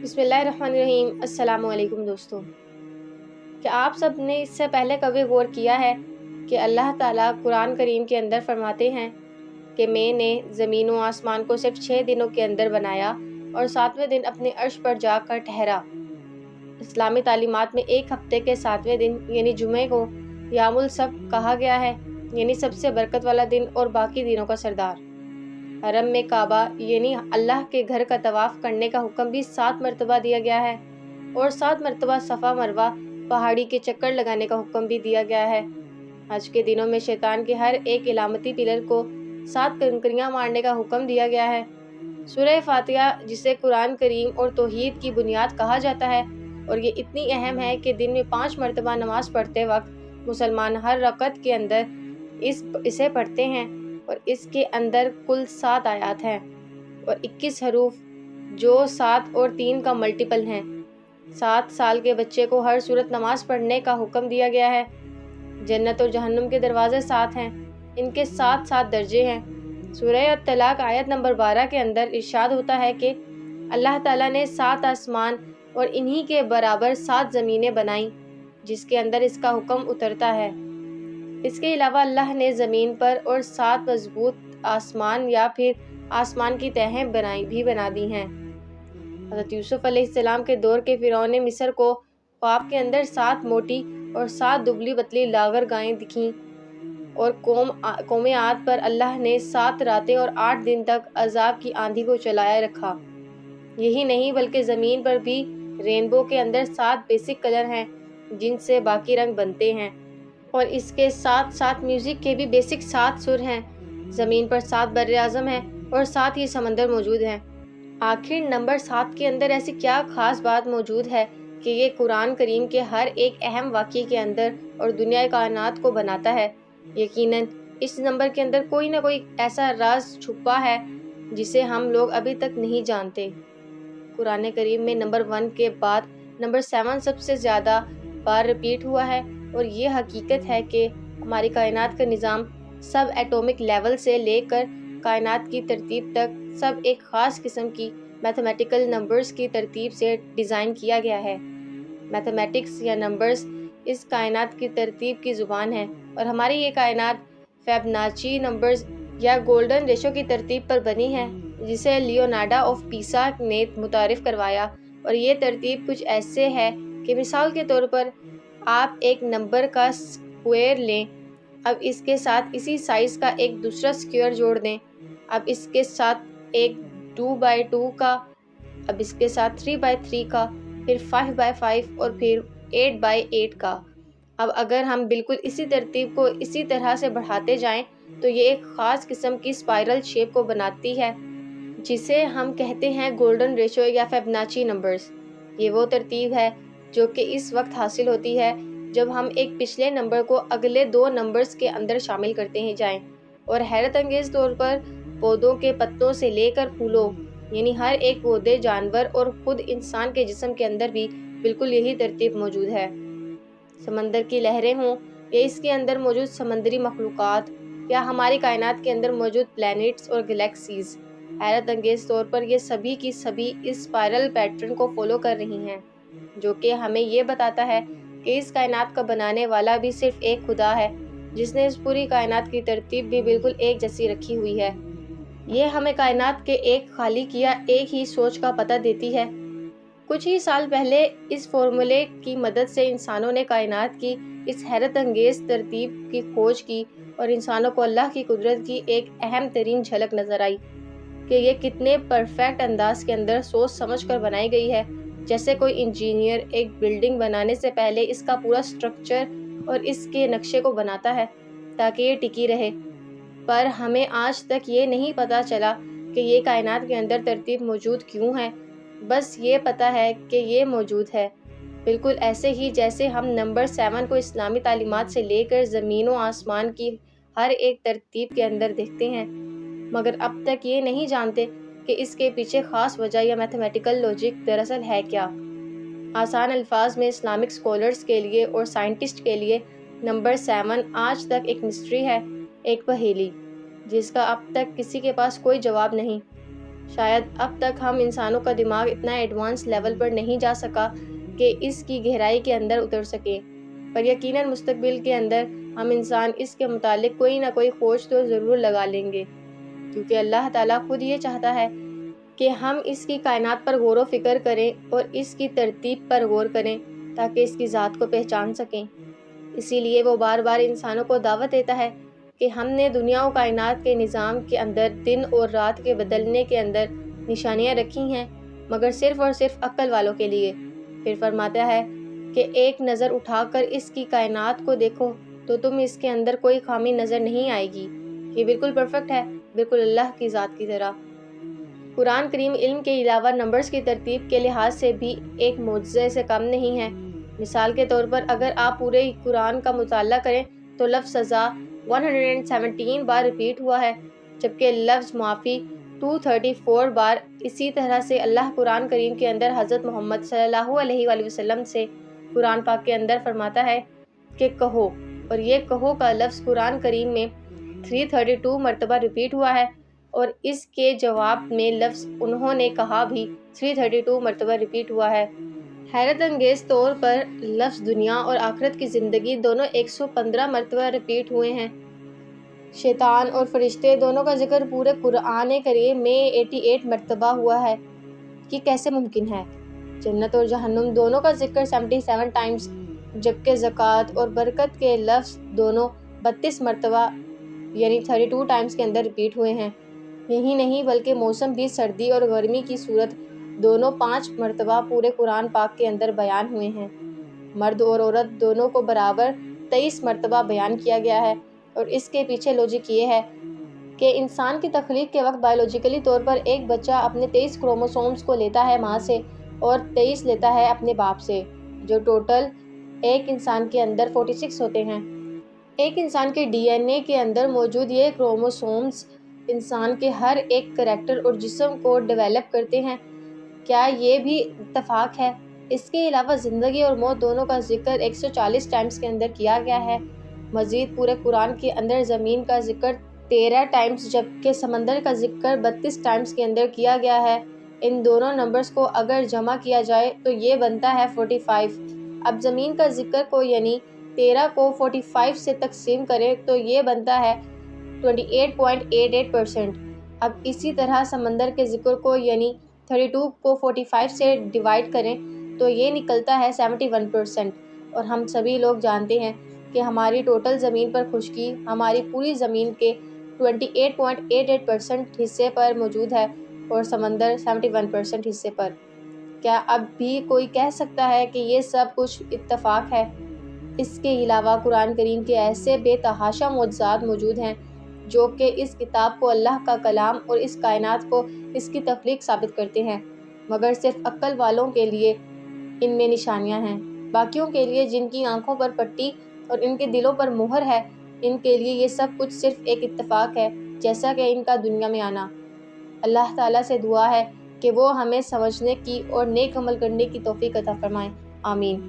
بسم اللہ الرحمن الرحیم۔ السلام علیکم دوستو، کیا آپ سب نے اس سے پہلے کبھی غور کیا ہے کہ اللہ تعالیٰ قرآن کریم کے اندر فرماتے ہیں کہ میں نے زمین و آسمان کو صرف 6 دنوں کے اندر بنایا اور 7ویں دن اپنے عرش پر جا کر ٹھہرا۔ اسلامی تعلیمات میں ایک ہفتے کے 7ویں دن یعنی جمعے کو یوم السبت کہا گیا ہے، یعنی سب سے برکت والا دن اور باقی دنوں کا سردار۔ حرم میں کعبہ یعنی اللہ کے گھر کا طواف کرنے کا حکم بھی 7 مرتبہ دیا گیا ہے اور 7 مرتبہ صفا مروہ پہاڑی کے چکر لگانے کا حکم بھی دیا گیا ہے۔ حج کے دنوں میں شیطان کے ہر ایک علامتی پلر کو 7 کنکریاں مارنے کا حکم دیا گیا ہے۔ سورہ فاتحہ جسے قرآن کریم اور توحید کی بنیاد کہا جاتا ہے اور یہ اتنی اہم ہے کہ دن میں 5 مرتبہ نماز پڑھتے وقت مسلمان ہر رکعت کے اندر اسے پڑھتے ہیں اور اس کے اندر کل 7 آیات ہیں اور 21 حروف جو 7 اور 3 کا ملٹیپل ہیں۔ 7 سال کے بچے کو ہر صورت نماز پڑھنے کا حکم دیا گیا ہے۔ جنت اور جہنم کے دروازے 7 ہیں، ان کے 7 درجے ہیں۔ سورہ الطلاق آیت نمبر 12 کے اندر ارشاد ہوتا ہے کہ اللہ تعالیٰ نے 7 آسمان اور انہی کے برابر 7 زمینیں بنائیں جس کے اندر اس کا حکم اترتا ہے۔ اس کے علاوہ اللہ نے زمین پر اور 7 مضبوط آسمان یا پھر آسمان کی تہیں بنا دی ہیں۔ حضرت یوسف علیہ السلام کے دور کے فرعون مصر کو خواب کے اندر 7 موٹی اور 7 دبلی پتلی لاغر گائیں دکھیں اور قوم عاد پر اللہ نے 7 راتیں اور 8 دن تک عذاب کی آندھی کو چلائے رکھا۔ یہی نہیں بلکہ زمین پر بھی رینبو کے اندر 7 بیسک کلر ہیں جن سے باقی رنگ بنتے ہیں اور اس کے ساتھ میوزک کے بھی بیسک 7 سر ہیں۔ زمین پر 7 بر اعظم ہیں اور 7 ہی سمندر موجود ہیں۔ آخر نمبر 7 کے اندر ایسی کیا خاص بات موجود ہے کہ یہ قرآن کریم کے ہر ایک اہم واقعے کے اندر اور دنیا کائنات کو بناتا ہے؟ یقیناً اس نمبر کے اندر کوئی نہ کوئی ایسا راز چھپا ہے جسے ہم لوگ ابھی تک نہیں جانتے۔ قرآن کریم میں نمبر 1 کے بعد نمبر 7 سب سے زیادہ بار ریپیٹ ہوا ہے اور یہ حقیقت ہے کہ ہماری کائنات کا نظام سب ایٹمک لیول سے لے کر کائنات کی ترتیب تک سب ایک خاص قسم کی میتھمیٹیکل نمبرز کی ترتیب سے ڈیزائن کیا گیا ہے۔ میتھمیٹکس یا نمبرز اس کائنات کی ترتیب کی زبان ہے اور ہماری یہ کائنات فیبوناچی نمبرز یا گولڈن ریشو کی ترتیب پر بنی ہے جسے لیونارڈو آف پیسا نے متعارف کروایا، اور یہ ترتیب کچھ ایسے ہے کہ مثال کے طور پر آپ ایک نمبر کا اسکوائر لیں، اب اس کے ساتھ اسی سائز کا ایک دوسرا اسکوائر جوڑ دیں، اب اس کے ساتھ ایک 2x2 کا، اب اس کے ساتھ 3x3 کا، پھر 5x5 اور پھر 8x8 کا۔ اب اگر ہم بالکل اسی ترتیب کو اسی طرح سے بڑھاتے جائیں تو یہ ایک خاص قسم کی اسپائرل شیپ کو بناتی ہے جسے ہم کہتے ہیں گولڈن ریشو یا فیبوناچی نمبرز۔ یہ وہ ترتیب ہے جو کہ اس وقت حاصل ہوتی ہے جب ہم ایک پچھلے نمبر کو اگلے 2 نمبرز کے اندر شامل کرتے ہیں جائیں، اور حیرت انگیز طور پر پودوں کے پتوں سے لے کر پھولوں، یعنی ہر ایک پودے، جانور اور خود انسان کے جسم کے اندر بھی بالکل یہی ترتیب موجود ہے۔ سمندر کی لہریں ہوں یا اس کے اندر موجود سمندری مخلوقات یا ہماری کائنات کے اندر موجود پلینٹس اور گلیکسیز، حیرت انگیز طور پر یہ سبھی کی سبھی اس اسپائرل پیٹرن کو فالو کر رہی ہیں، جو کہ ہمیں یہ بتاتا ہے کہ اس کائنات کا بنانے والا بھی صرف ایک خدا ہے جس نے اس پوری کائنات کی ترتیب بھی بالکل ایک جیسی رکھی ہوئی ہے۔ یہ ہمیں کائنات کے ایک خالق یا ایک ہی سوچ کا پتہ دیتی ہے۔ کچھ ہی سال پہلے اس فارمولے کی مدد سے انسانوں نے کائنات کی اس حیرت انگیز ترتیب کی کھوج کی اور انسانوں کو اللہ کی قدرت کی ایک اہم ترین جھلک نظر آئی کہ یہ کتنے پرفیکٹ انداز کے اندر سوچ سمجھ کر بنائی گئی ہے، جیسے کوئی انجینئر ایک بلڈنگ بنانے سے پہلے اس کا پورا سٹرکچر اور اس کے نقشے کو بناتا ہے تاکہ یہ ٹکی رہے۔ پر ہمیں آج تک یہ نہیں پتہ چلا کہ یہ کائنات کے اندر ترتیب موجود کیوں ہے، بس یہ پتہ ہے کہ یہ موجود ہے، بالکل ایسے ہی جیسے ہم نمبر 7 کو اسلامی تعلیمات سے لے کر زمین و آسمان کی ہر ایک ترتیب کے اندر دیکھتے ہیں، مگر اب تک یہ نہیں جانتے کہ اس کے پیچھے خاص وجہ یا میتھمیٹیکل لاجک دراصل ہے کیا۔ آسان الفاظ میں اسلامک اسکالرز کے لیے اور سائنٹسٹ کے لیے نمبر 7 آج تک ایک مسٹری ہے، ایک پہیلی جس کا اب تک کسی کے پاس کوئی جواب نہیں۔ شاید اب تک ہم انسانوں کا دماغ اتنا ایڈوانس لیول پر نہیں جا سکا کہ اس کی گہرائی کے اندر اتر سکیں، پر یقیناً مستقبل کے اندر ہم انسان اس کے متعلق کوئی نہ کوئی کھوج تو ضرور لگا لیں گے، کیونکہ اللہ تعالیٰ خود یہ چاہتا ہے کہ ہم اس کی کائنات پر غور و فکر کریں اور اس کی ترتیب پر غور کریں تاکہ اس کی ذات کو پہچان سکیں۔ اسی لیے وہ بار بار انسانوں کو دعوت دیتا ہے کہ ہم نے دنیا و کائنات کے نظام کے اندر دن اور رات کے بدلنے کے اندر نشانیاں رکھی ہیں، مگر صرف اور صرف عقل والوں کے لیے۔ پھر فرماتا ہے کہ ایک نظر اٹھا کر اس کی کائنات کو دیکھو تو تم اس کے اندر کوئی خامی نظر نہیں آئے گی، یہ بالکل پرفیکٹ ہے، بالکل اللہ کی ذات کی طرح۔ قرآن کریم علم کے علاوہ نمبرز کی ترتیب کے لحاظ سے بھی ایک معجزے سے کم نہیں ہے۔ مثال کے طور پر اگر آپ پورے قرآن کا مطالعہ کریں تو لفظ سزا 117 بار ریپیٹ ہوا ہے، جبکہ لفظ معافی 234 بار۔ اسی طرح سے اللہ قرآن کریم کے اندر حضرت محمد صلی اللہ علیہ وآلہ وسلم سے قرآن پاک کے اندر فرماتا ہے کہ کہو، اور یہ کہو کا لفظ قرآن کریم میں 332 مرتبہ ریپیٹ ہوا ہے، اور اس کے جواب میں لفظ انہوں نے کہا بھی 332 مرتبہ ریپیٹ ہوا ہے۔ حیرت انگیز طور پر لفظ دنیا اور آخرت کی زندگی دونوں 115 مرتبہ ریپیٹ ہوئے ہیں۔ شیطان اور فرشتے دونوں کا ذکر پورے قرآن کریم میں 88 مرتبہ ہوا ہے۔ یہ کیسے ممکن ہے؟ جنت اور جہنم دونوں کا ذکر 77 ٹائمز، جبکہ زکوٰۃ اور برکت کے لفظ دونوں 32 مرتبہ یعنی 32 ٹائمز کے اندر ریپیٹ ہوئے ہیں۔ یہی نہیں بلکہ موسم بھی سردی اور گرمی کی صورت دونوں 5 مرتبہ پورے قرآن پاک کے اندر بیان ہوئے ہیں۔ مرد اور عورت دونوں کو برابر 23 مرتبہ بیان کیا گیا ہے، اور اس کے پیچھے لوجک یہ ہے کہ انسان کی تخلیق کے وقت بائیولوجیکلی طور پر ایک بچہ اپنے 23 کروموسومز کو لیتا ہے ماں سے اور 23 لیتا ہے اپنے باپ سے، جو ٹوٹل ایک انسان کے اندر 46 ہوتے ہیں۔ ایک انسان کے ڈی این اے کے اندر موجود یہ کروموسومز انسان کے ہر ایک کریکٹر اور جسم کو ڈیولپ کرتے ہیں۔ کیا یہ بھی اتفاق ہے؟ اس کے علاوہ زندگی اور موت دونوں کا ذکر 140 ٹائمز کے اندر کیا گیا ہے۔ مزید پورے قرآن کے اندر زمین کا ذکر 13 ٹائمز جبکہ سمندر کا ذکر 32 ٹائمز کے اندر کیا گیا ہے۔ ان دونوں نمبرز کو اگر جمع کیا جائے تو یہ بنتا ہے 45۔ اب زمین کا ذکر کو یعنی 13 کو 45 سے تقسیم کریں تو یہ بنتا ہے 28.88%۔ اب اسی طرح سمندر کے ذکر کو یعنی 32 کو 45 سے ڈیوائڈ کریں تو یہ نکلتا ہے 71%۔ اور ہم سبھی لوگ جانتے ہیں کہ ہماری ٹوٹل زمین پر خشکی ہماری پوری زمین کے 28.88% حصے پر موجود ہے اور سمندر 71% حصے پر۔ کیا اب بھی کوئی کہہ سکتا ہے کہ یہ سب کچھ اتفاق ہے؟ اس کے علاوہ قرآن کریم کے ایسے بے تحاشا معجزات موجود ہیں جو کہ اس کتاب کو اللہ کا کلام اور اس کائنات کو اس کی تخلیق ثابت کرتے ہیں، مگر صرف عقل والوں کے لیے ان میں نشانیاں ہیں۔ باقیوں کے لیے جن کی آنکھوں پر پٹی اور ان کے دلوں پر مہر ہے، ان کے لیے یہ سب کچھ صرف ایک اتفاق ہے، جیسا کہ ان کا دنیا میں آنا۔ اللہ تعالیٰ سے دعا ہے کہ وہ ہمیں سمجھنے کی اور نیک عمل کرنے کی توفیق عطا فرمائے، آمین۔